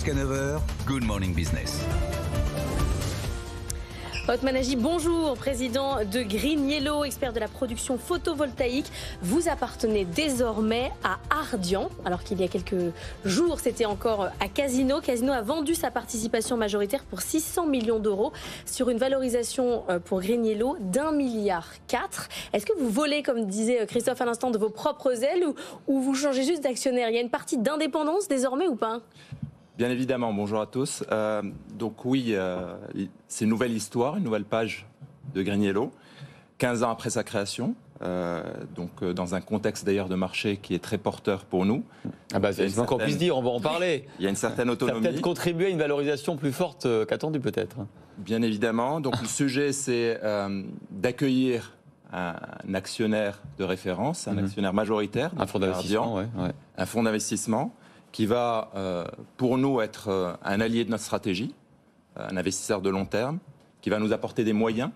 Jusqu'à 9h, Good Morning Business. Othman Haji, bonjour, président de Green Yellow, expert de la production photovoltaïque. Vous appartenez désormais à Ardian, alors qu'il y a quelques jours, c'était encore à Casino. Casino a vendu sa participation majoritaire pour 600 millions d'euros sur une valorisation pour Green Yellow d'1,4 milliard. Est-ce que vous volez, comme disait Christophe à l'instant, de vos propres ailes ou vous changez juste d'actionnaire? Il y a une partie d'indépendance désormais ou pas? Bien évidemment, bonjour à tous. Donc oui, c'est une nouvelle histoire, une nouvelle page de Green Yellow, 15 ans après sa création, dans un contexte d'ailleurs de marché qui est très porteur pour nous. Ah bah, c'est ce qu'on puisse dire, on va en parler. Il y a une certaine autonomie. Ça a peut-être contribué à une valorisation plus forte qu'attendue peut-être. Bien évidemment, donc le sujet c'est d'accueillir un actionnaire de référence, un actionnaire majoritaire. Un fonds d'investissement, un fonds d'investissement qui va, pour nous, être un allié de notre stratégie, un investisseur de long terme, qui va nous apporter des moyens.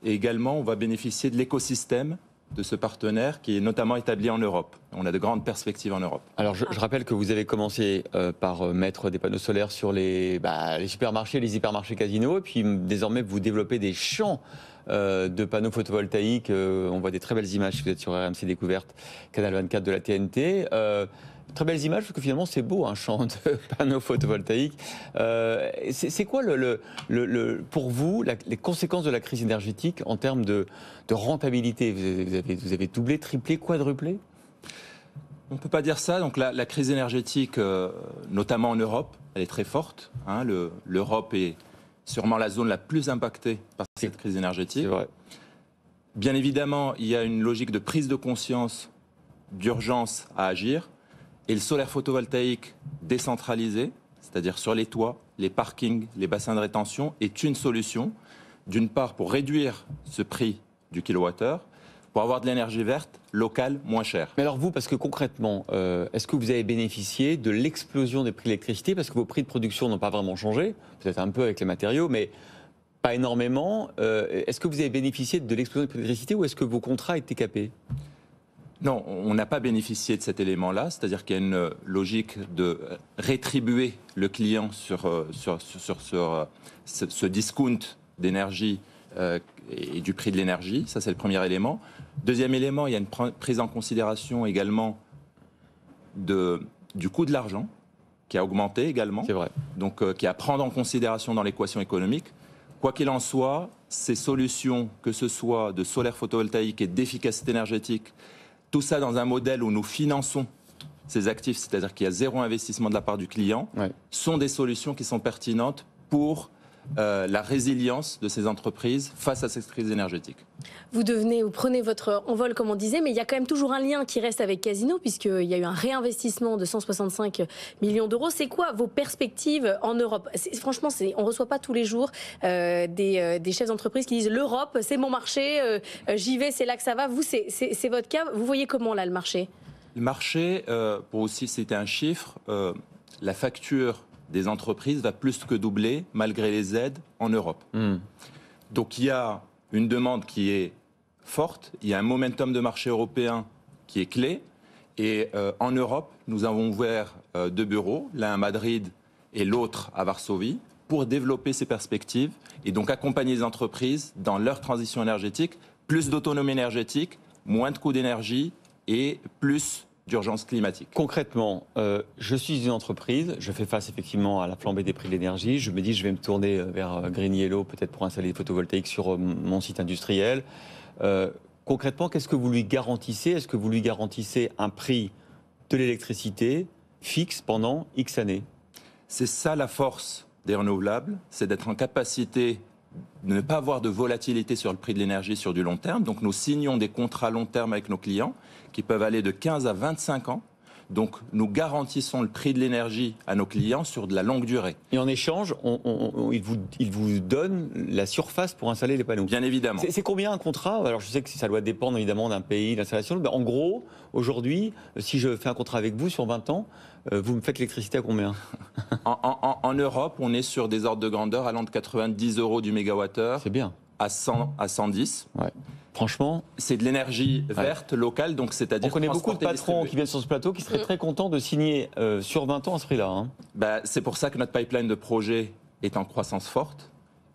Et également, on va bénéficier de l'écosystème de ce partenaire qui est notamment établi en Europe. On a de grandes perspectives en Europe. Alors, je rappelle que vous avez commencé par mettre des panneaux solaires sur les supermarchés, les hypermarchés Casino, et puis désormais, vous développez des champs de panneaux photovoltaïques. On voit des très belles images si vous êtes sur RMC Découverte, Canal 24 de la TNT. Très belles images, parce que finalement c'est beau un champ de panneaux photovoltaïques. C'est quoi pour vous les conséquences de la crise énergétique en termes de rentabilité? Vous avez doublé, triplé, quadruplé? On ne peut pas dire ça. Donc la crise énergétique, notamment en Europe, elle est très forte. L'Europe est sûrement la zone la plus impactée par cette crise énergétique. C'est vrai. Bien évidemment, il y a une logique de prise de conscience, d'urgence à agir. Et le solaire photovoltaïque décentralisé, c'est-à-dire sur les toits, les parkings, les bassins de rétention, est une solution, d'une part pour réduire ce prix du kilowattheure, pour avoir de l'énergie verte, locale, moins chère. Mais alors vous, parce que concrètement, est-ce que vous avez bénéficié de l'explosion des prix de l'électricité? Parce que vos prix de production n'ont pas vraiment changé, peut-être un peu avec les matériaux, mais pas énormément. Est-ce que vous avez bénéficié de l'explosion des prix de l'électricité ou est-ce que vos contrats étaient capés? Non, on n'a pas bénéficié de cet élément-là, c'est-à-dire qu'il y a une logique de rétribuer le client sur ce discount d'énergie et du prix de l'énergie. Ça, c'est le premier élément. Deuxième élément, il y a une prise en considération également du coût de l'argent, qui a augmenté également. C'est vrai. Donc, qui est à prendre en considération dans l'équation économique. Quoi qu'il en soit, ces solutions, que ce soit de solaire photovoltaïque et d'efficacité énergétique, tout ça dans un modèle où nous finançons ces actifs, c'est-à-dire qu'il y a zéro investissement de la part du client, sont des solutions qui sont pertinentes pour la résilience de ces entreprises face à cette crise énergétique. Vous prenez votre envol, comme on disait, mais il y a quand même toujours un lien qui reste avec Casino, puisqu'il y a eu un réinvestissement de 165 millions d'euros. C'est quoi vos perspectives en Europe? Franchement, on ne reçoit pas tous les jours des chefs d'entreprise qui disent l'Europe, c'est mon marché, j'y vais, c'est là que ça va. Vous, c'est votre cas. Vous voyez comment, là, le marché? Le marché, pour aussi citer un chiffre, la facture des entreprises va plus que doubler malgré les aides en Europe. Donc il y a une demande qui est forte, il y a un momentum de marché européen qui est clé. Et en Europe, nous avons ouvert 2 bureaux, l'un à Madrid et l'autre à Varsovie, pour développer ces perspectives et donc accompagner les entreprises dans leur transition énergétique, plus d'autonomie énergétique, moins de coûts d'énergie et plus d'urgence climatique. Concrètement, je suis une entreprise, je fais face effectivement à la flambée des prix de l'énergie, je me dis je vais me tourner vers Green Yellow peut-être pour installer des photovoltaïques sur mon site industriel. Concrètement, qu'est-ce que vous lui garantissez? Est-ce que vous lui garantissez un prix de l'électricité fixe pendant X années? C'est ça la force des renouvelables, c'est d'être en capacité de ne pas avoir de volatilité sur le prix de l'énergie sur du long terme. Donc nous signons des contrats long terme avec nos clients qui peuvent aller de 15 à 25 ans. Donc nous garantissons le prix de l'énergie à nos clients sur de la longue durée. Et en échange, ils vous donnent la surface pour installer les panneaux. Bien évidemment. C'est combien un contrat? Alors je sais que ça doit dépendre évidemment d'un pays, d'installation. En gros, aujourd'hui, si je fais un contrat avec vous sur 20 ans, vous me faites l'électricité à combien? En Europe, on est sur des ordres de grandeur allant de 90 € du mégawattheure. C'est bien. À 100, à 110. Ouais. Franchement, c'est de l'énergie verte, locale, donc c'est-à-dire... On connaît beaucoup de patrons distribuer. qui viennent sur ce plateau qui seraient très contents de signer sur 20 ans à ce prix-là. Hein. C'est pour ça que notre pipeline de projets est en croissance forte.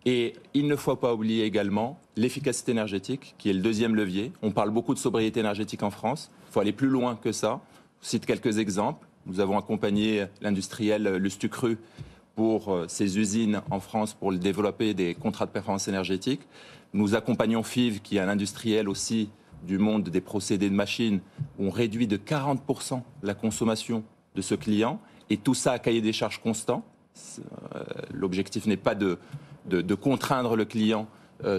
Et il ne faut pas oublier également l'efficacité énergétique, qui est le deuxième levier. On parle beaucoup de sobriété énergétique en France. Il faut aller plus loin que ça. Je cite quelques exemples. Nous avons accompagné l'industriel Lustucru pour ses usines en France pour développer des contrats de performance énergétique. Nous accompagnons FIV, qui est un industriel aussi du monde des procédés de machines, où on réduit de 40% la consommation de ce client. Et tout ça à cahier des charges constant. L'objectif n'est pas de contraindre le client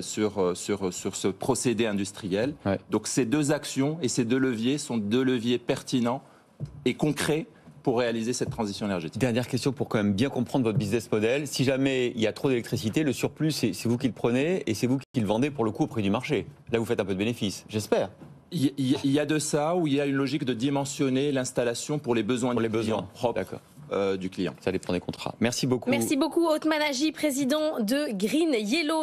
sur ce procédé industriel. Ouais. Donc ces deux actions et ces deux leviers sont deux leviers pertinents et concrets pour réaliser cette transition énergétique. Dernière question pour quand même bien comprendre votre business model. Si jamais il y a trop d'électricité, le surplus, c'est vous qui le prenez et c'est vous qui le vendez pour le coup au prix du marché. Là, vous faites un peu de bénéfice, j'espère. Il y a de ça, où il y a une logique de dimensionner l'installation pour les besoins propres du client. Ça dépend des contrats. Merci beaucoup. Merci beaucoup, Othman Haji, président de Green Yellow.